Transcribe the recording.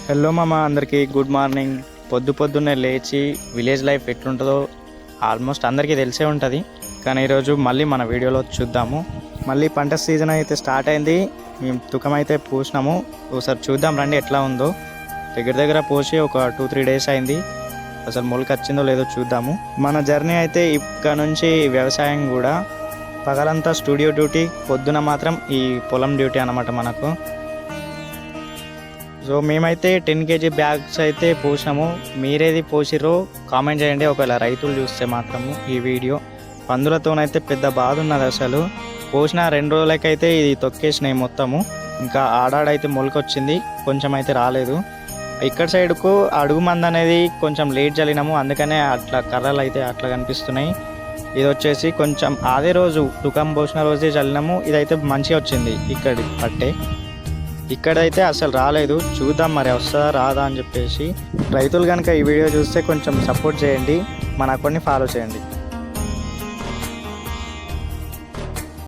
Hello మామ, అందరికీ good morning. పొద్దున్నే లేచి విలేజ్ లైఫ్ ఎట్లుంటుందో ఆల్మోస్ట్ అందరికీ తెలిసే ఉంటుంది. కానీ ఈరోజు మళ్ళీ మన వీడియోలో చూద్దాము. మళ్ళీ పంట సీజన్ అయితే స్టార్ట్ అయింది. మేము తుకం అయితే పూసినాము. ఒకసారి చూద్దాం రండి ఎట్లా ఉందో. దగ్గర పోసి ఒక 2-3 డేస్ అయింది. అసలు మొలక వచ్చిందో లేదో చూద్దాము. మన జర్నీ అయితే ఇక్కడ నుంచి వ్యవసాయం కూడా పగలంతా స్టూడియో డ్యూటీ, పొద్దున మాత్రం ఈ పొలం డ్యూటీ అన్నమాట మనకు. సో మేమైతే 10 kg బ్యాగ్స్ అయితే పోసాము. మీరేది పోసిరో కామెంట్ చేయండి. ఒకవేళ రైతులు చూస్తే మాత్రము ఈ వీడియో. పందులతోనైతే పెద్ద బాధ ఉన్నది. అసలు పోసిన 2 రోజులకైతే ఇది తొక్కేసినాయి మొత్తము. ఇంకా ఆడాడైతే మొలకొచ్చింది, కొంచెం అయితే రాలేదు. ఇక్కడ సైడ్కు అడుగు మంది అనేది కొంచెం లేట్ చల్లినాము, అందుకనే అట్లా కర్రలు అయితే అట్లా కనిపిస్తున్నాయి. ఇది వచ్చేసి కొంచెం అదే రోజు తుకం పోసిన రోజే చల్లినాము. ఇదైతే మంచిగా వచ్చింది. ఇక్కడి పట్టే ఇక్కడైతే అసలు రాలేదు. చూద్దాం మరి వస్తుందా రాదా అని చెప్పేసి. రైతులు కనుక ఈ వీడియో చూస్తే కొంచెం సపోర్ట్ చేయండి, మన అకౌంట్ని ఫాలో చేయండి.